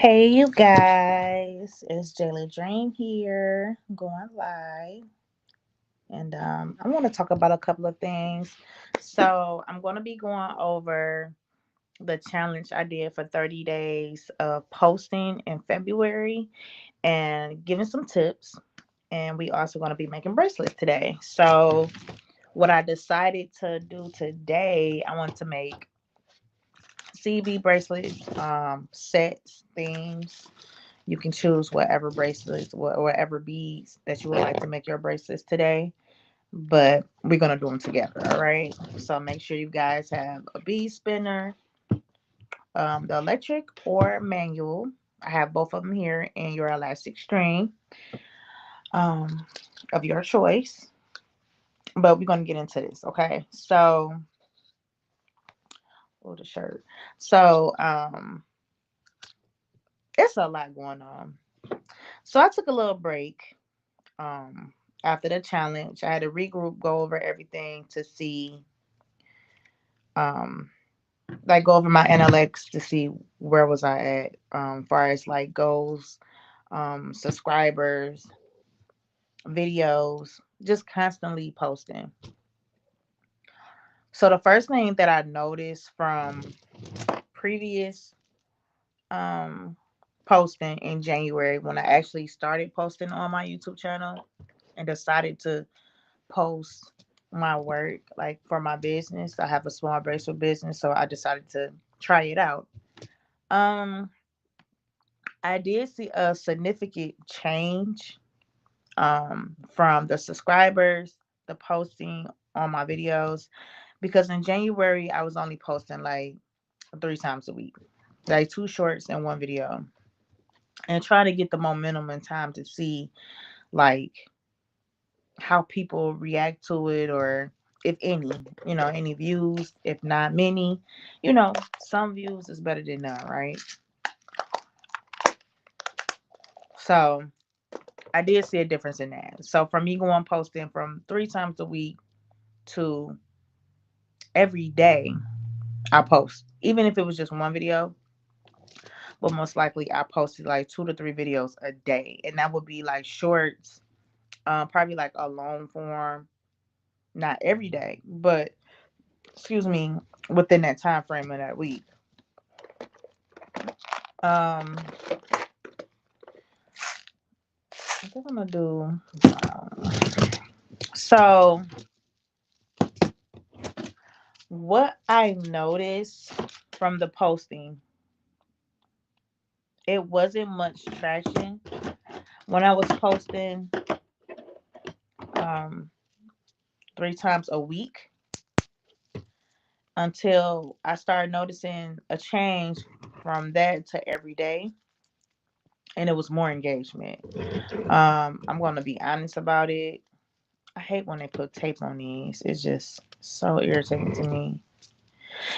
Hey, you guys, it's Jayla Dream here, going live, and I want to talk about a couple of things. So, I'm going to be going over the challenge I did for 30 days of posting in February and giving some tips. And we also going to be making bracelets today. So, what I decided to do today, I want to make CB bracelets, sets, themes. You can choose whatever bracelets, whatever beads that you would like to make your bracelets today. But we're gonna do them together, all right? So make sure you guys have a bead spinner, the electric or manual. I have both of them here, in your elastic string, um, of your choice. But we're gonna get into this, okay? So, oh, the shirt. So, it's a lot going on. So I took a little break um after the challenge. I had to regroup, go over everything to see um like go over my NLX to see where was I at far as like goals, subscribers, videos, just constantly posting. So the first thing that I noticed from previous um posting in January, when I actually started posting on my YouTube channel and decided to post my work like for my business. I have a small bracelet business, so I decided to try it out. Um, I did see a significant change from the subscribers, the posting on my videos, because in January I was only posting like 3 times a week, like two shorts and one video, and trying to get the momentum and time to see like how people react to it, or if any, any views, if not many, some views is better than none, right? So I did see a difference in that. So from me going posting from 3 times a week to every day I post, even if it was just one video, but most likely I posted like 2 to 3 videos a day, and that would be like shorts, probably like a long form, not every day, but excuse me, within that time frame of that week. Um, I think I'm gonna do. So, what I noticed from the posting, it wasn't much traction when I was posting um 3 times a week, until I started noticing a change from that to every day, and it was more engagement. I'm gonna be honest about it. I hate when they put tape on these. It's just so irritating to me.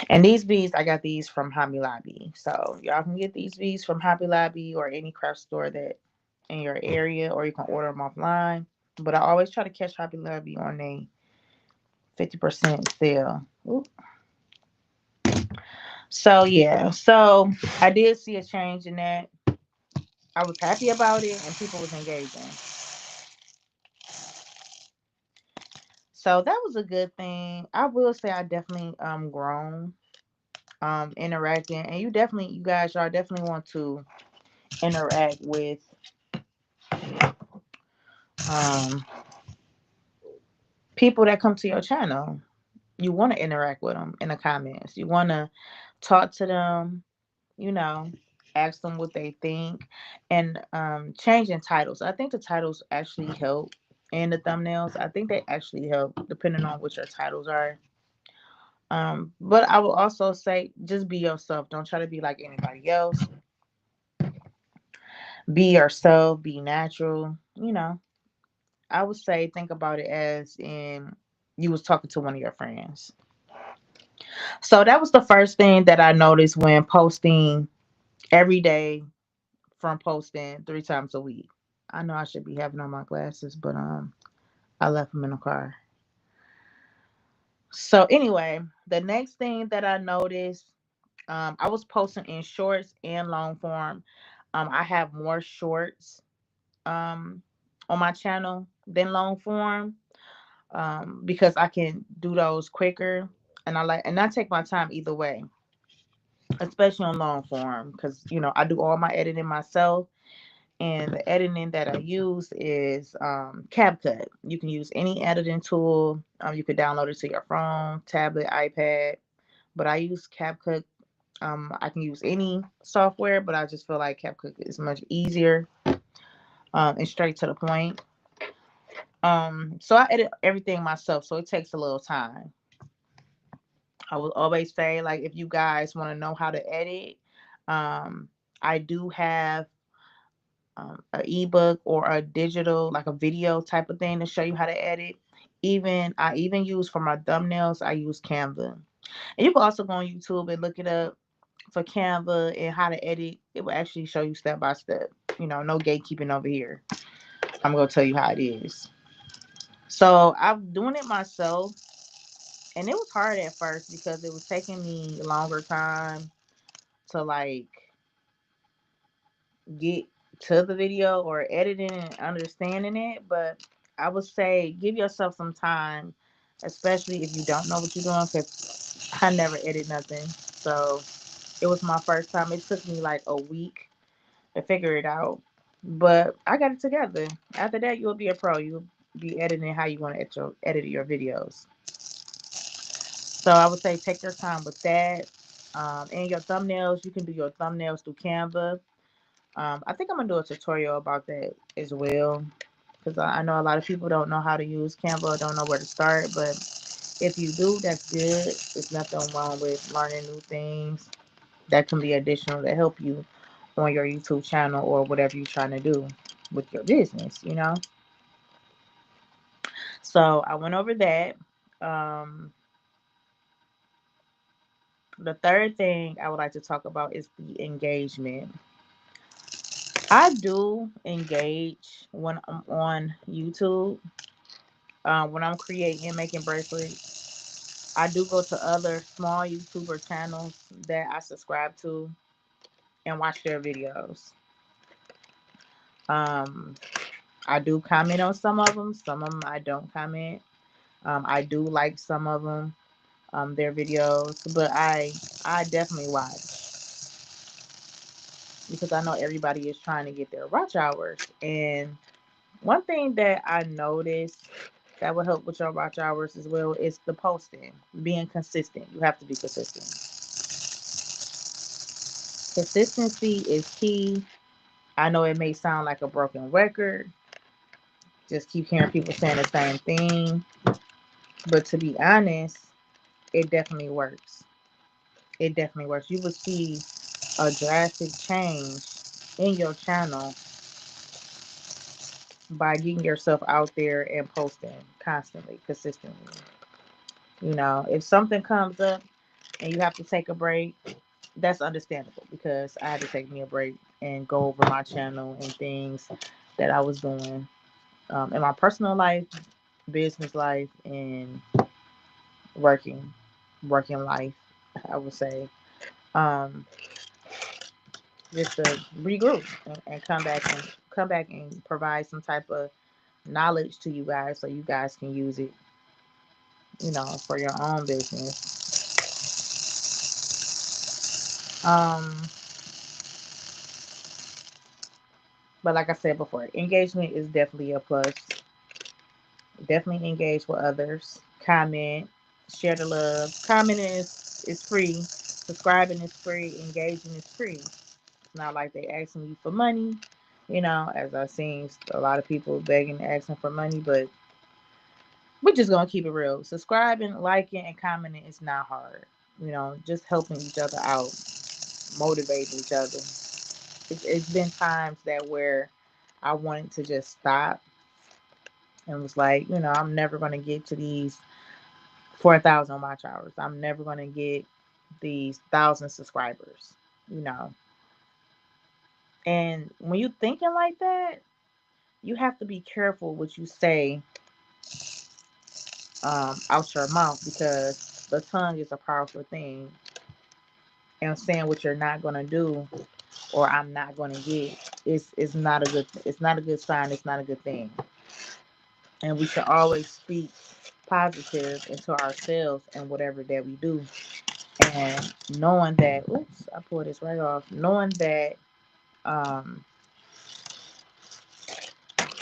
And these beads, I got these from Hobby Lobby. So y'all can get these beads from Hobby Lobby or any craft store that in your area, or you can order them offline. But I always try to catch Hobby Lobby on a 50% sale. Oop. So yeah, so I did see a change in that. I was happy about it, and people was engaging. So that was a good thing. I will say I definitely grown interacting, and you guys, y'all definitely want to interact with um people that come to your channel. You want to interact with them in the comments. You want to talk to them, you know, ask them what they think, and changing titles. I think the titles actually help, and the thumbnails. I think they actually help depending on what your titles are. But I will also say, just be yourself. Don't try to be like anybody else. Be yourself. Be natural. I would say think about it as in you was talking to one of your friends. So that was the first thing that I noticed when posting every day, from posting 3 times a week. I know I should be having on my glasses, but I left them in the car. So anyway, the next thing that I noticed I was posting in shorts and long form. I have more shorts um on my channel than long form, because I can do those quicker, and I take my time either way, especially on long form, because I do all my editing myself. And the editing that I use is CapCut. You can use any editing tool. You could download it to your phone, tablet, iPad. But I use CapCut. I can use any software, but I just feel like CapCut is much easier, and straight to the point. So I edit everything myself, so it takes a little time. I will always say, like, if you guys want to know how to edit, um, I do have an ebook or a digital, like a video type of thing to show you how to edit. I even use for my thumbnails, I use Canva. And you can also go on YouTube and look it up for Canva and how to edit. It will actually show you step by step. No gatekeeping over here. I'm gonna tell you how it is. So I'm doing it myself, and it was hard at first because it was taking me a longer time to like get to the video or editing and understanding it. But I would say give yourself some time, especially if you don't know what you're doing, because I never edit nothing. So it was my first time. It took me like a week to figure it out, but I got it together. After that, you'll be a pro. You'll be editing how you want to edit your videos. So I would say take your time with that. And your thumbnails, you can do your thumbnails through Canva. I think I'm gonna do a tutorial about that as well, because I know a lot of people don't know how to use Canva, don't know where to start. But if you do, that's good. There's nothing wrong with learning new things that can be additional to help you on your YouTube channel or whatever you're trying to do with your business. So I went over that. Um, the third thing I would like to talk about is the engagement. I do engage when I'm on YouTube. When I'm creating and making bracelets, I do go to other small YouTuber channels that I subscribe to and watch their videos. Um, I do comment on some of them. Some of them I don't comment. I do like some of them, their videos, but I definitely watch because I know everybody is trying to get their watch hours. And one thing that I noticed that will help with your watch hours as well is the posting, being consistent. You have to be consistent. Consistency is key. I know it may sound like a broken record. Just keep hearing people saying the same thing. But to be honest, it definitely works. It definitely works. You will see a drastic change in your channel by getting yourself out there and posting constantly, consistently. If something comes up and you have to take a break, that's understandable because I had to take me a break and go over my channel and things that I was doing, in my personal life, business life, and working, working life, I would say. Um, just to regroup and come back and provide some type of knowledge to you guys so you guys can use it, for your own business. Um, but like I said before, engagement is definitely a plus. Definitely engage with others. Comment, share the love. Commenting is free. Subscribing is free. Engaging is free. It's not like they asking you for money. As I've seen a lot of people begging, asking for money, but we're just gonna keep it real. Subscribing, liking, and commenting is not hard. Just helping each other out, motivating each other. It's been times that where I wanted to just stop and was like, I'm never gonna get to these 4,000 watch hours. I'm never gonna get these 1,000 subscribers. You know, and when you thinking like that, you have to be careful what you say out your mouth because the tongue is a powerful thing. and saying what you're not gonna do or I'm not gonna get is not a good sign. It's not a good thing. And we should always speak positive into ourselves and whatever that we do. And knowing that, oops, I pulled this right off. Knowing that um,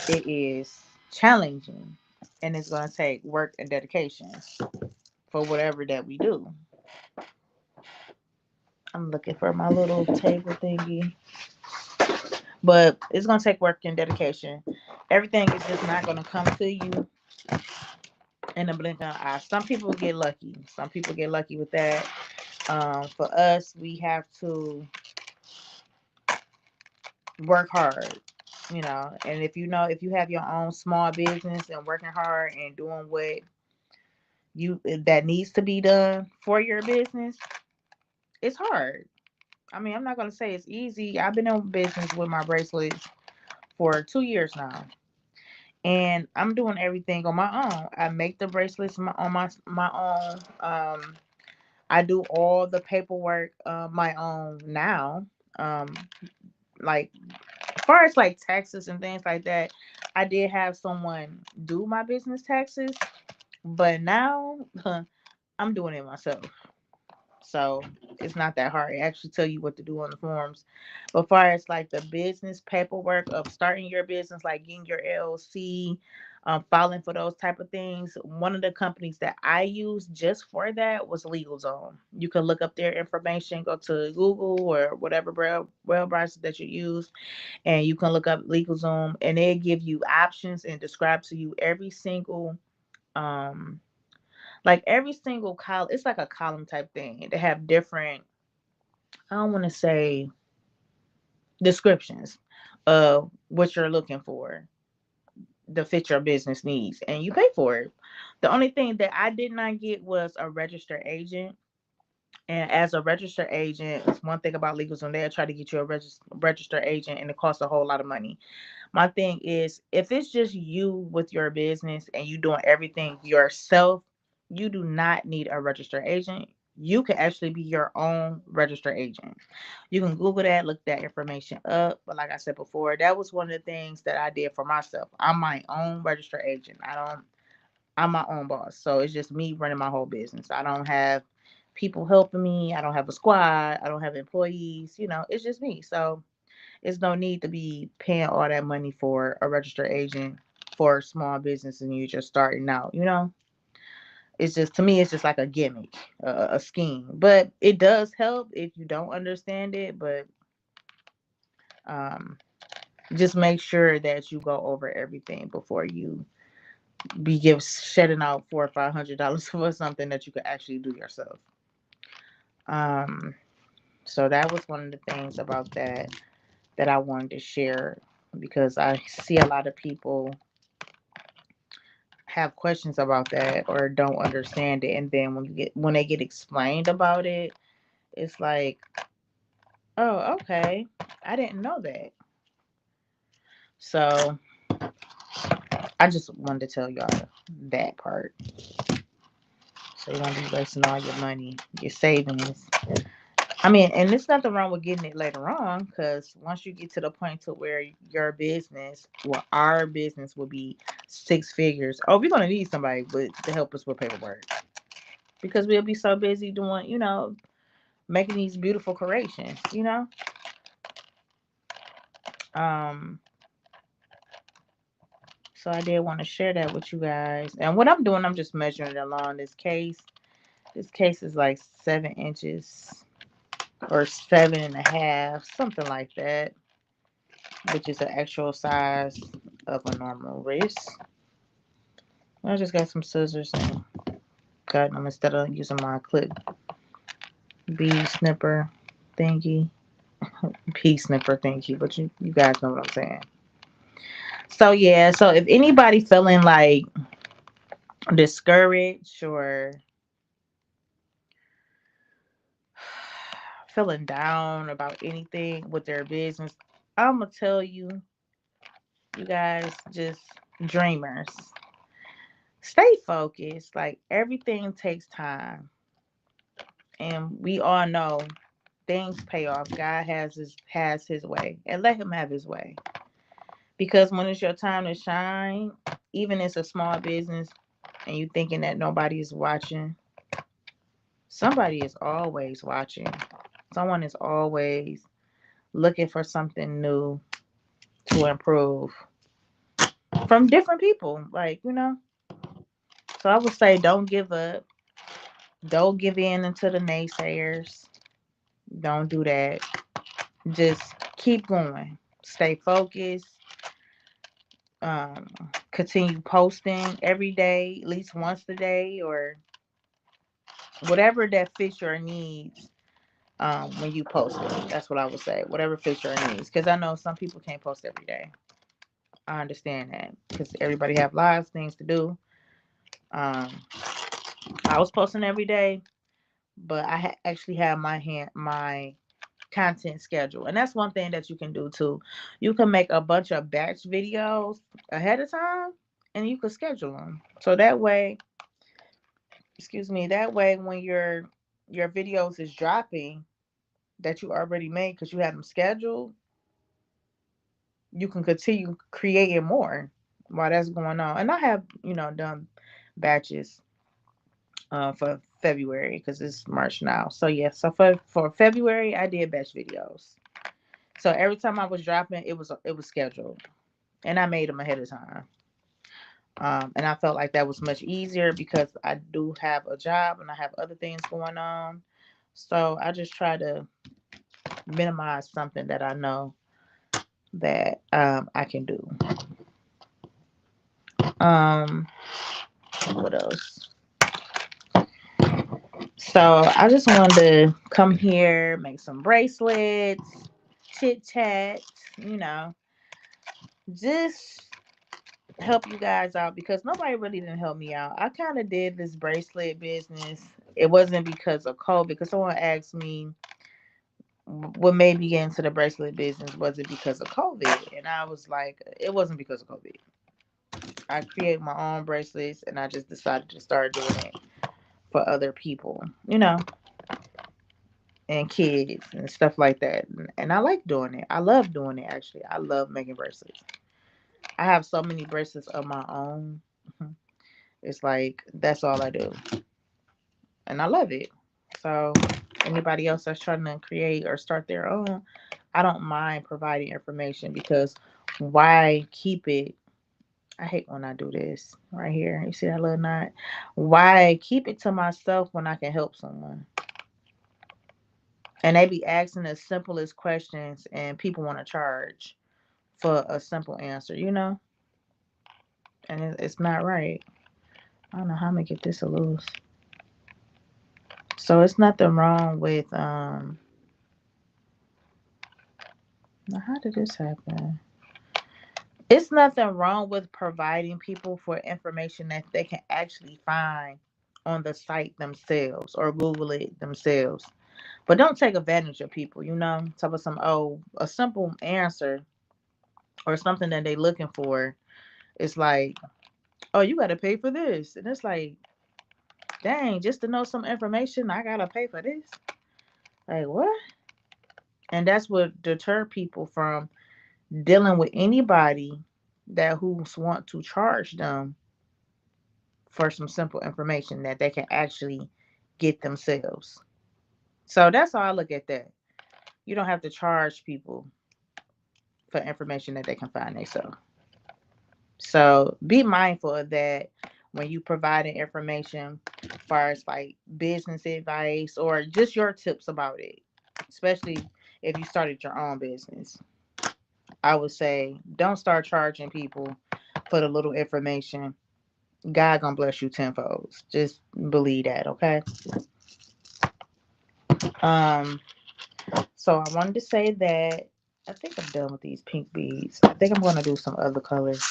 it is challenging and it's going to take work and dedication for whatever that we do. I'm looking for my little table thingy, but it's going to take work and dedication. Everything is just not going to come to you in a blink of an eye. Some people get lucky. Some people get lucky with that. For us, we have to work hard, and if you have your own small business and working hard and doing what you that needs to be done for your business, it's hard. I mean, I'm not going to say it's easy. I've been in business with my bracelets for 2 years now, and I'm doing everything on my own. I make the bracelets on my own. I do all the paperwork my own now. Um, like as far as like taxes and things like that, I did have someone do my business taxes, but now I'm doing it myself. So it's not that hard. It actually tell you what to do on the forms. But far as like the business paperwork of starting your business, like getting your LLC, filing for those type of things, one of the companies that I used just for that was LegalZone. You can look up their information, go to Google or whatever web browser that you use, and you can look up LegalZone, and they give you options and describe to you every single um every single column. It's like a column type thing. They have different, I don't want to say descriptions of what you're looking for to fit your business needs, and you pay for it. The only thing that I did not get was a registered agent. And as a registered agent, it's one thing about LegalZoom, they'll try to get you a registered agent, and it costs a whole lot of money. My thing is, if it's just you with your business and you doing everything yourself, you do not need a registered agent. You can actually be your own registered agent. You can Google that, look that information up. But like I said before, that was one of the things that I did for myself. I'm my own registered agent. I'm my own boss. So it's just me running my whole business. I don't have people helping me. I don't have a squad. I don't have employees. It's just me. So it's no need to be paying all that money for a registered agent for a small business and you're just starting out. It's just, to me, it's just like a gimmick, a scheme. But it does help if you don't understand it. But um, just make sure that you go over everything before you shedding out $400 or $500 for something that you could actually do yourself. Um, so that was one of the things about that I wanted to share, because I see a lot of people have questions about that or don't understand it, and then when they get explained about it, it's like, oh, okay, I didn't know that. So I just wanted to tell y'all that part, so you don't be wasting all your money, your savings. I mean, and there's nothing wrong with getting it later on, because once you get to the point to where your business, well, our business will be six figures. Oh, we're gonna need somebody to help us with paperwork, because we'll be so busy doing, making these beautiful creations. Um, so I did want to share that with you guys. And what I'm doing, I'm just measuring it along this case. This case is like 7 inches or 7.5, something like that, which is the actual size of a normal wrist. I just got some scissors and cutting them instead of using my clip bead snipper thingy, pea snipper thingy. But you guys know what I'm saying. So yeah, so if anybody feeling like discouraged or feeling down about anything with their business, I'm gonna tell you, you guys, just dreamers, stay focused. Like, everything takes time, and we all know things pay off. God has his way, and let him have his way. Because when it's your time to shine, even it's a small business and you thinking that nobody is watching, somebody is always watching. Someone is always looking for something new to improve from different people. Like, So I would say don't give up. Don't give in into the naysayers. Don't do that. Just keep going. Stay focused. Um, Continue posting every day, at least once a day, or whatever that fits your needs. When you post it, that's what I would say. Whatever fits your needs, because I know some people can't post every day. I understand that because everybody have lives, things to do. Um, I was posting every day, but actually have my content schedule, and that's one thing that you can do too. You can make a bunch of batch videos ahead of time, and you can schedule them. So that way, excuse me, that way when your videos is dropping that you already made because you have them scheduled, you can continue creating more while that's going on. And I have, done batches for February because it's March now. So yeah, so for February I did batch videos. So every time I was dropping, it was scheduled, and I made them ahead of time. And I felt like that was much easier because I do have a job and I have other things going on. So I just try to minimize something that I know that I can do. Um, what else? So I just wanted to come here, make some bracelets, chit chat, you know, just help you guys out because nobody really didn't help me out. I kind of did this bracelet business. It wasn't because of COVID, because someone asked me what made me get into the bracelet business. Was it because of COVID? And I was like, it wasn't because of COVID. I create my own bracelets and I just decided to start doing it for other people, and kids and stuff like that. And I like doing it. I love doing it actually. I love making bracelets. I have so many bracelets of my own. It's like that's all I do. And I love it. So anybody else that's trying to create or start their own, I don't mind providing information because why keep it? I hate when I do this right here. You see that little knot? Why keep it to myself when I can help someone? And they be asking the simplest questions and people want to charge for a simple answer. And it's not right. I don't know how I'm gonna get this a loose. So it's nothing wrong with now how did this happen? It's nothing wrong with providing people for information that they can actually find on the site themselves or Google it themselves. But don't take advantage of people. Talk about a simple answer or something that they looking for. It's like, oh, you gotta pay for this. And it's like, dang, just to know some information, I gotta pay for this. Like what? And that's what deter people from dealing with anybody that who's want to charge them for some simple information that they can actually get themselves. So that's how I look at that. You don't have to charge people for information that they can find themselves. So be mindful of that when you providing information as far as like business advice or just your tips about it. Especially if you started your own business. I would say don't start charging people for the little information. God gonna bless you tenfold. Just believe that, okay? Um, so I wanted to say that I think I'm done with these pink beads. I think I'm gonna do some other colors.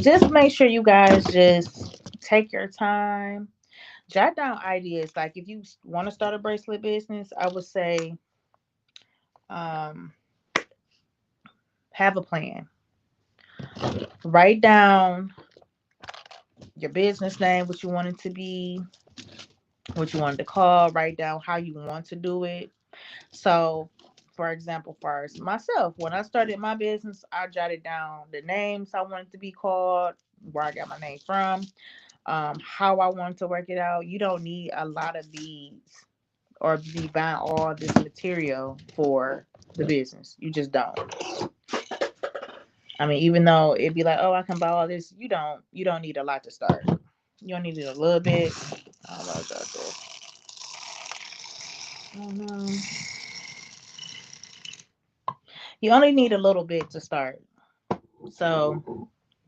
Just make sure you guys just take your time, jot down ideas. Like if you want to start a bracelet business, I would say um have a plan. Write down your business name, what you want it to be, what you wanted to call, write down how you want to do it. So, for example, first, myself, when I started my business, I jotted down the names I wanted to be called, where I got my name from, how I wanted to work it out. You don't need a lot of beads or be buying all this material for the business. You just don't. I mean, even though it'd be like, oh, I can buy all this, you don't need a lot to start. You don't need it a little bit. I don't know about this. You only need a little bit to start. So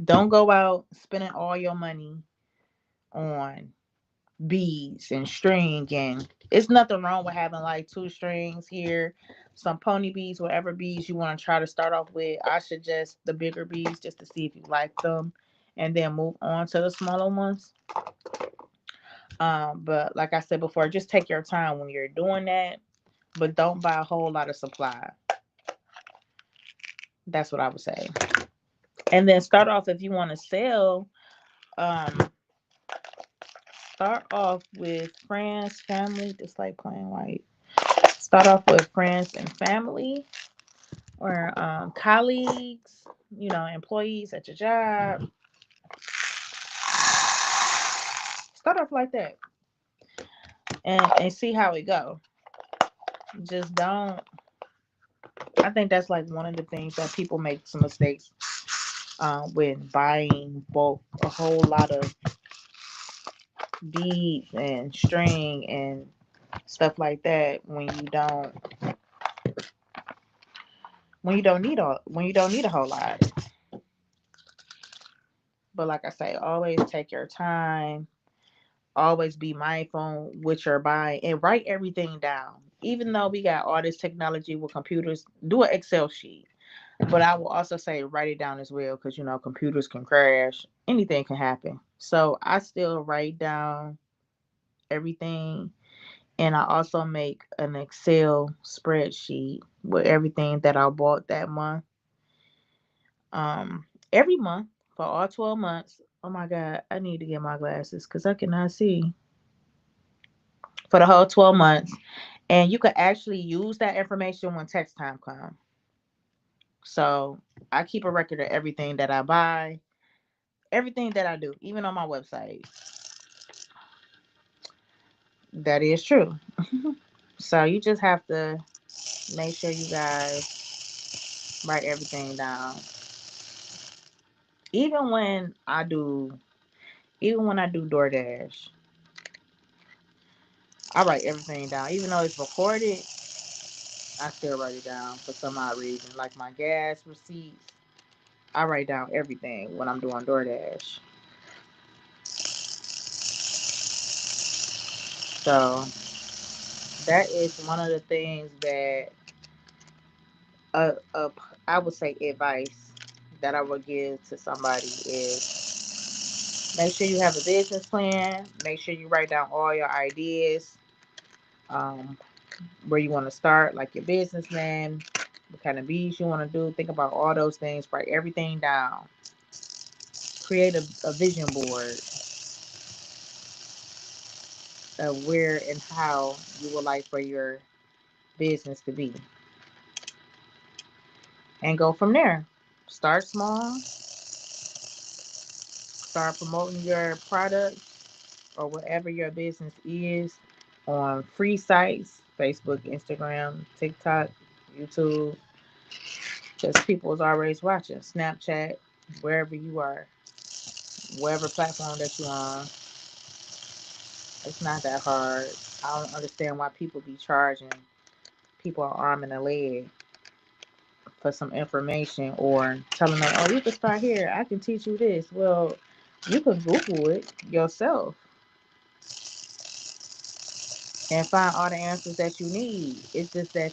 don't go out spending all your money on beads and string, and it's nothing wrong with having like two strings here, some pony beads, whatever beads you want to try to start off with. I suggest the bigger beads just to see if you like them, and then move on to the smaller ones. But like I said before, just take your time when you're doing that, but don't buy a whole lot of supply. That's what I would say. And then start off if you want to sell. Um, Start off with friends, family, just like plain white. Start off with friends and family, or colleagues, employees at your job. Start off like that, and see how it go. Just don't. I think that's like one of the things that people make some mistakes when buying bulk, a whole lot of beads and string and stuff like that when you don't need a whole lot. But like I say, always take your time. Always be mindful what you're buying and write everything down. Even though we got all this technology with computers, do an Excel sheet. But I will also say write it down as well, because computers can crash. Anything can happen. So I still write down everything, and I also make an Excel spreadsheet with everything that I bought that month. Every month for all 12 months. Oh my God, I need to get my glasses because I cannot see for the whole 12 months. And you could actually use that information when tax time comes. So I keep a record of everything that I buy, everything that I do, even on my website. That is true. So you just have to make sure you guys write everything down. Even when I do, even when I do DoorDash, I write everything down. Even though it's recorded, I still write it down for some odd reason. Like my gas receipts, I write down everything when I'm doing DoorDash. So that is one of the things that uh, I would say advice that I would give to somebody is make sure you have a business plan. Make sure you write down all your ideas, um, where you want to start, like your business name, what kind of beads you want to do. Think about all those things. Write everything down. Create a vision board of where and how you would like for your business to be, and go from there. Start small. Start promoting your product or whatever your business is on free sites, Facebook, Instagram, TikTok, YouTube, because people is always watching. Snapchat, wherever you are, whatever platform that you're on. It's not that hard. I don't understand why people be charging people an arm and a leg for some information, or telling them, oh, you can start here. I can teach you this. Well, you can Google it yourself and find all the answers that you need. It's just that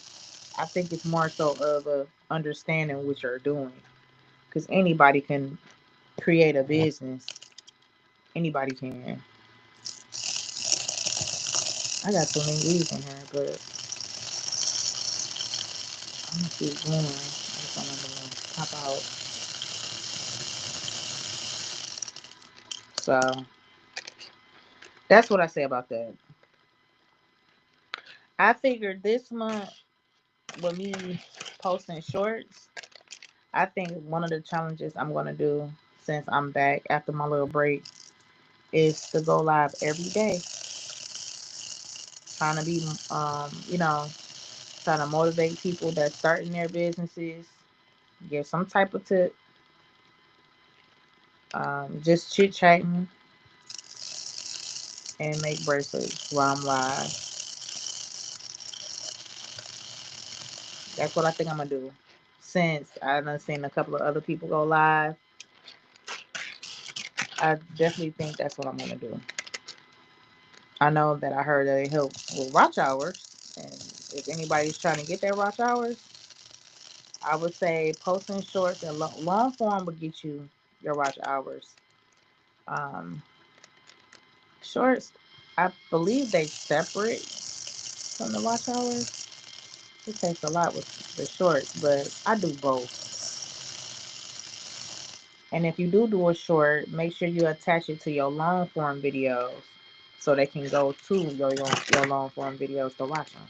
I think it's more so of a understanding what you're doing, because anybody can create a business. Anybody can. I got so many leaves in here, but I'm gonna keep going. I just don't want them to pop out. So that's what I say about that. I figured this month with me posting shorts, I think one of the challenges I'm gonna do since I'm back after my little break is to go live every day, trying to be, you know, trying to motivate people that's starting their businesses, give some type of tip, just chit chatting and make bracelets while I'm live. That's what I think I'm gonna do. Since I've seen a couple of other people go live, I definitely think that's what I'm gonna do. I know that I heard that it helps with watch hours, and if anybody's trying to get their watch hours, I would say posting shorts and long form would get you your watch hours. Um, Shorts, I believe they separate from the watch hours. It takes a lot with the shorts, but I do both. And if you do a short, make sure you attach it to your long form videos so they can go to your long form videos to watch them.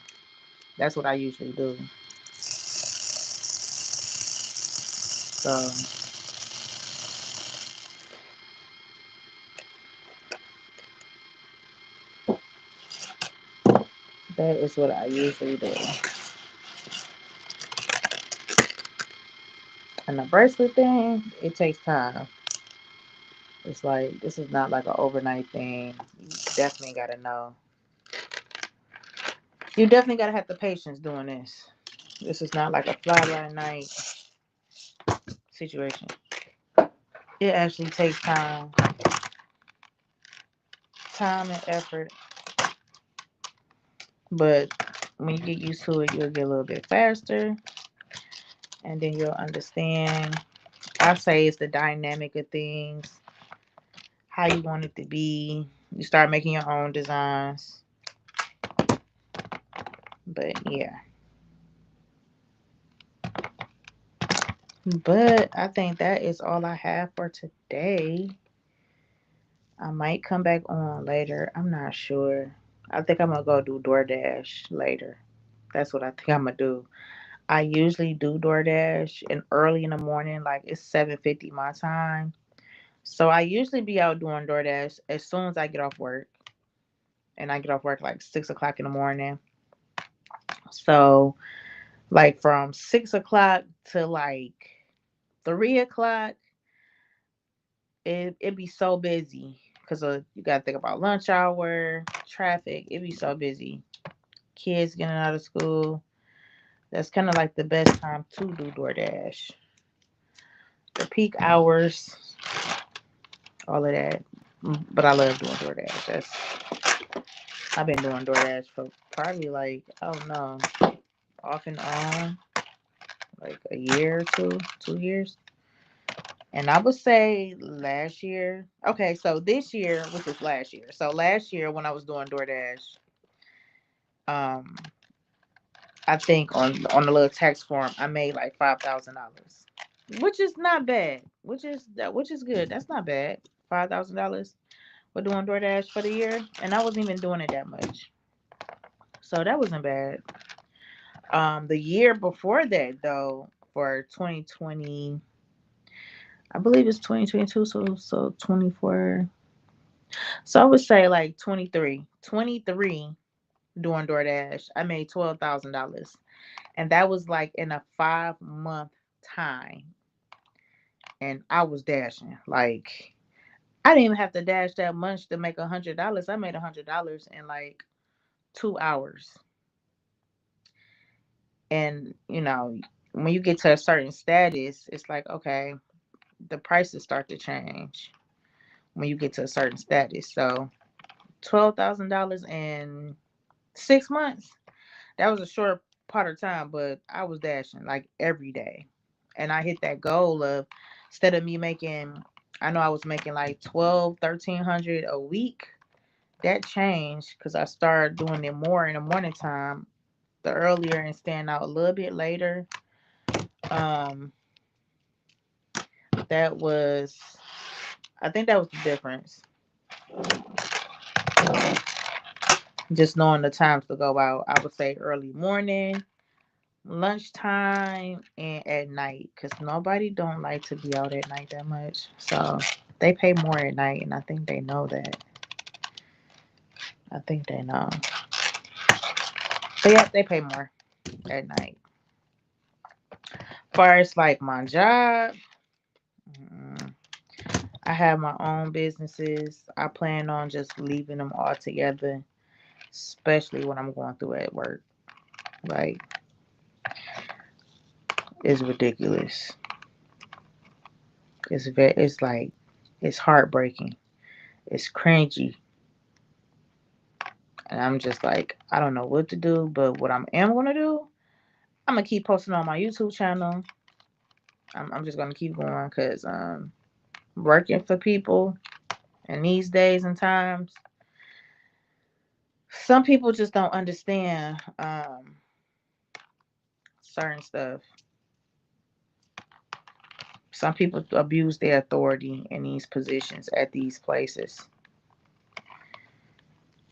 That's what I usually do. So that is what I usually do. And the bracelet thing, it takes time. It's like this is not like an overnight thing. You definitely gotta know. You definitely gotta have the patience doing this. This is not like a fly by night situation. It actually takes time and effort. But when you get used to it, you'll get a little bit faster, and then you'll understand. I say it's the dynamic of things, how you want it to be. You start making your own designs. But yeah. But I think that is all I have for today. I might come back on later. I'm not sure. I think I'm gonna go do DoorDash later. That's what I think I'm gonna do. I usually do DoorDash and early in the morning, like it's 7:50 my time. So I usually be out doing DoorDash as soon as I get off work. And I get off work like 6 o'clock in the morning. So like from 6 o'clock to like 3 o'clock, it be so busy because you gotta think about lunch hour, traffic. It be so busy. Kids getting out of school. That's kind of like the best time to do DoorDash. The peak hours, all of that. But I love doing DoorDash. I've been doing DoorDash for probably like I don't know, off and on, like a year or 2 years. And I would say last year. Okay, so this year, which was last year. So last year when I was doing DoorDash, um, I think on the little tax form, I made like $5,000, which is not bad. Which is good. That's not bad. $5,000 for doing DoorDash for the year, and I wasn't even doing it that much, so that wasn't bad. The year before that though, for 2020, I believe it's 2022, so 24. So I would say like 23 doing DoorDash. I made $12,000, and that was like in a 5 month time, and I was dashing like I didn't even have to dash that much to make $100. I made $100 in like 2 hours, and when you get to a certain status, it's like okay, the prices start to change when you get to a certain status. So $12,000 in 6 months. That was a short part of time, but I was dashing like every day. And I hit that goal of instead of me making, I know I was making like 1300 a week. That changed because I started doing it more in the morning time, the earlier and staying out a little bit later. Um, that was, I think that was the difference. Just knowing the times to go out. I would say early morning, lunchtime, and at night. Cause nobody don't like to be out at night that much. So they pay more at night, and I think they know that. I think they know. But yeah, they pay more at night. Far as like my job, mm, I have my own businesses. I plan on just leaving them all together, especially when I'm going through at work. Like, it's ridiculous. It's like, it's heartbreaking. It's cringy. And I'm just like, I don't know what to do, but what am gonna do, I'm gonna keep posting on my YouTube channel. I'm just gonna keep going because working for people in these days and times, some people just don't understand certain stuff. Some people abuse their authority in these positions at these places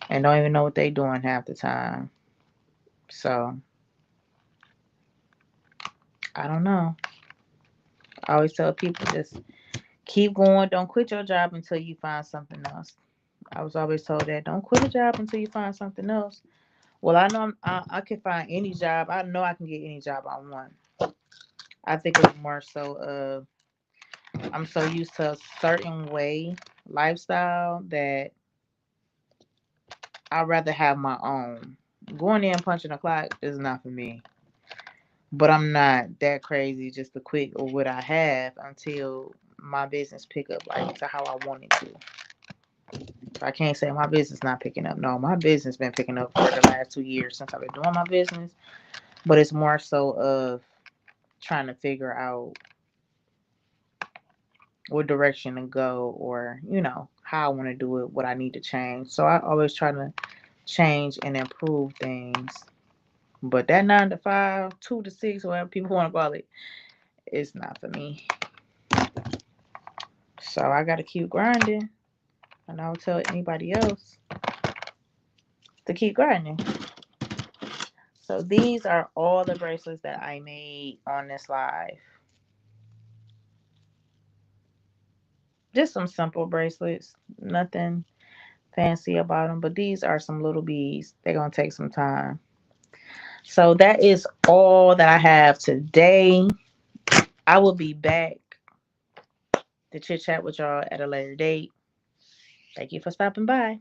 and don't even know what they're doing half the time. So I don't know. I always tell people just keep going. Don't quit your job until you find something else. I was always told that don't quit a job until you find something else. Well, I know I can find any job. I know I can get any job I want. I think it's more so I'm so used to a certain way lifestyle that I'd rather have my own. Going in and punching a clock is not for me. But I'm not that crazy just to quit or what I have until my business pick up like to how I want it to. So I can't say my business not picking up. No, my business been picking up for the last 2 years since I've been doing my business. But it's more so of trying to figure out what direction to go or, how I want to do it, what I need to change. So I always try to change and improve things. But that 9 to 5, 2 to 6, whatever people want to call it, it's not for me. So I got to keep grinding. And I'll tell anybody else to keep grinding. So these are all the bracelets that I made on this live. Just some simple bracelets. Nothing fancy about them. But these are some little beads. They're going to take some time. So that is all that I have today. I will be back to chit chat with y'all at a later date. Thank you for stopping by.